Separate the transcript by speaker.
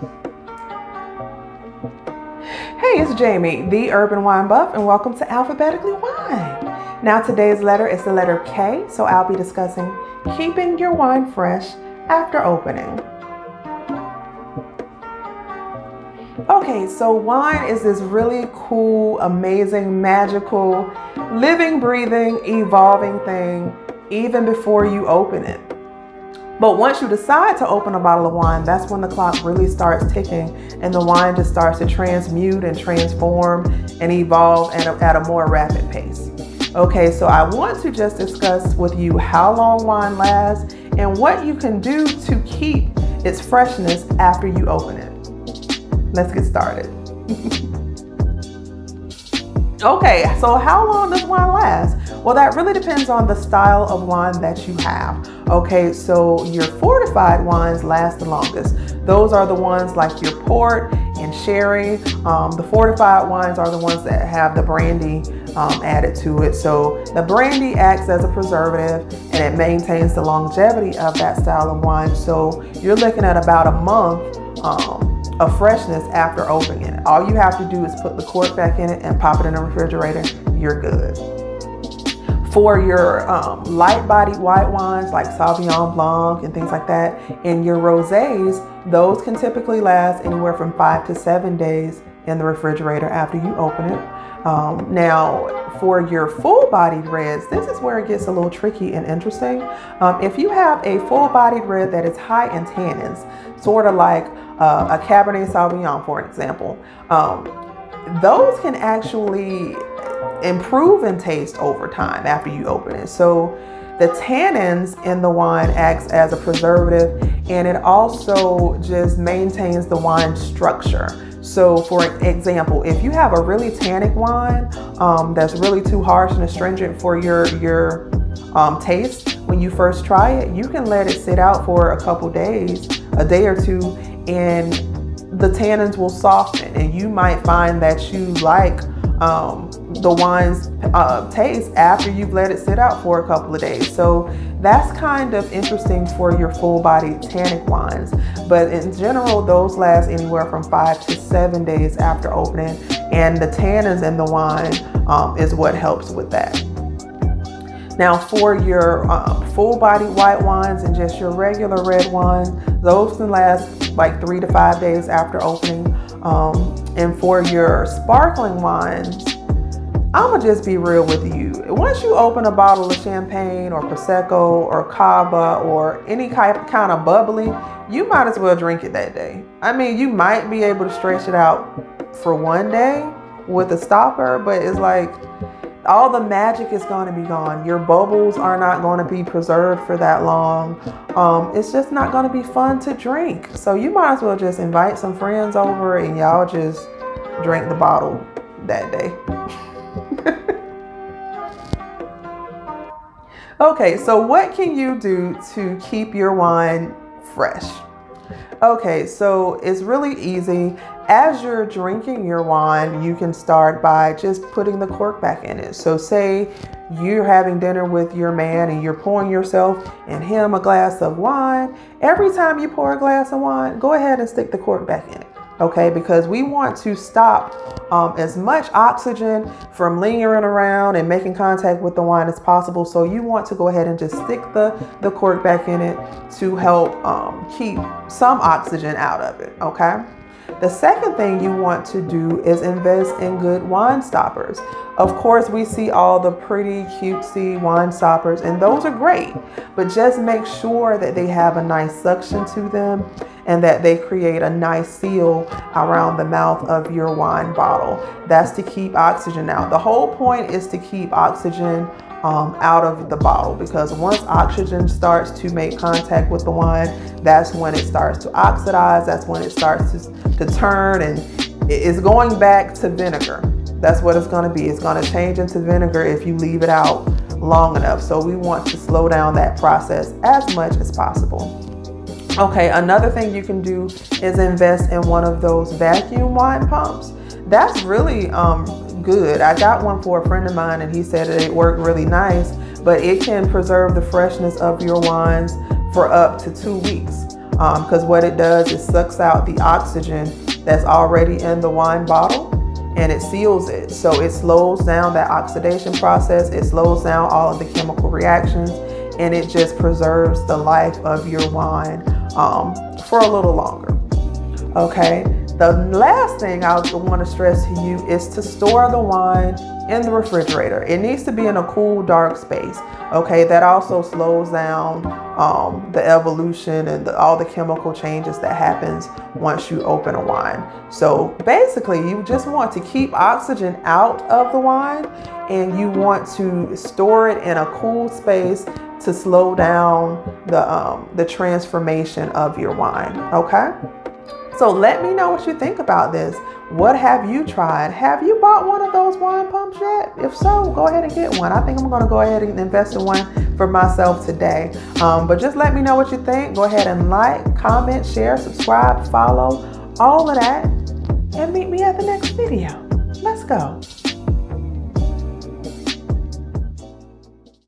Speaker 1: Hey, it's Jamie, the Urban Wine Buff, and welcome to Alphabetically Wine. Now today's letter is the letter K, so I'll be discussing keeping your wine fresh after opening. Okay, so wine is this really cool, amazing, magical, living, breathing, evolving thing even before you open it. But once you decide to open a bottle of wine, that's when the clock really starts ticking and the wine just starts to transmute and transform and evolve at a more rapid pace. Okay, so I want to just discuss with you how long wine lasts and what you can do to keep its freshness after you open it. Let's get started. Okay, so how long does wine last? Well, that really depends on the style of wine that you have. Okay, so your fortified wines last the longest. Those are the ones like your port and sherry. The fortified wines are the ones that have the brandy added to it. So the brandy acts as a preservative and it maintains the longevity of that style of wine. So you're looking at about a month of freshness after opening it. All you have to do is put the cork back in it and pop it in the refrigerator. You're good. For your light-bodied white wines like Sauvignon Blanc and things like that, and your rosés, those can typically last anywhere from 5 to 7 days in the refrigerator after you open it. Now, for your full-bodied reds, this is where it gets a little tricky and interesting. If you have a full-bodied red that is high in tannins, sort of like a Cabernet Sauvignon, for example, those can actually improve in taste over time after you open it. So the tannins in the wine acts as a preservative, and it also just maintains the wine structure. So for example, if you have a really tannic wine that's really too harsh and astringent for your taste, when you first try it, you can let it sit out for a couple days, a day or two, and the tannins will soften, and you might find that you like the wine's taste after you've let it sit out for a couple of days. So that's kind of interesting for your full-bodied tannic wines. But in general, those last anywhere from 5 to 7 days after opening, and the tannins in the wine is what helps with that. Now for your full-bodied white wines and just your regular red wines, those can last like 3 to 5 days after opening. And for your sparkling wines, I'm gonna just be real with you. Once you open a bottle of champagne or Prosecco or Cava or any kind of bubbly, you might as well drink it that day. I mean, you might be able to stretch it out for one day with a stopper, but it's like all the magic is going to be gone. Your bubbles are not going to be preserved for that long. It's just not going to be fun to drink. So you might as well just invite some friends over and y'all just drink the bottle that day. Okay, so what can you do to keep your wine fresh? Okay, so it's really easy. As you're drinking your wine, you can start by just putting the cork back in it. So say you're having dinner with your man and you're pouring yourself and him a glass of wine. Every time you pour a glass of wine, go ahead and stick the cork back in it. Okay, because we want to stop as much oxygen from lingering around and making contact with the wine as possible. So you want to go ahead and just stick the cork back in it to help keep some oxygen out of it. Okay. The second thing you want to do is invest in good wine stoppers. Of course, we see all the pretty cutesy wine stoppers, and those are great, but just make sure that they have a nice suction to them and that they create a nice seal around the mouth of your wine bottle. That's to keep oxygen out. The whole point is to keep oxygen out of the bottle, because once oxygen starts to make contact with the wine, that's when it starts to oxidize. That's when it starts to turn, and it's going back to vinegar. That's what it's going to be. It's going to change into vinegar if you leave it out long enough. So we want to slow down that process as much as possible. Okay, another thing you can do is invest in one of those vacuum wine pumps. That's really good. I got one for a friend of mine and he said that it worked really nice, but it can preserve the freshness of your wines for up to 2 weeks. because what it does is sucks out the oxygen that's already in the wine bottle and it seals it. So it slows down that oxidation process. It slows down all of the chemical reactions, and it just preserves the life of your wine for a little longer. Okay. The last thing I want to stress to you is to store the wine in the refrigerator. It needs to be in a cool, dark space. Okay, that also slows down the evolution and all the chemical changes that happens once you open a wine. So basically, you just want to keep oxygen out of the wine, and you want to store it in a cool space to slow down the transformation of your wine. Okay. So let me know what you think about this. What have you tried? Have you bought one of those wine pumps yet? If so, go ahead and get one. I think I'm going to go ahead and invest in one for myself today. But just let me know what you think. Go ahead and like, comment, share, subscribe, follow, all of that. And meet me at the next video. Let's go.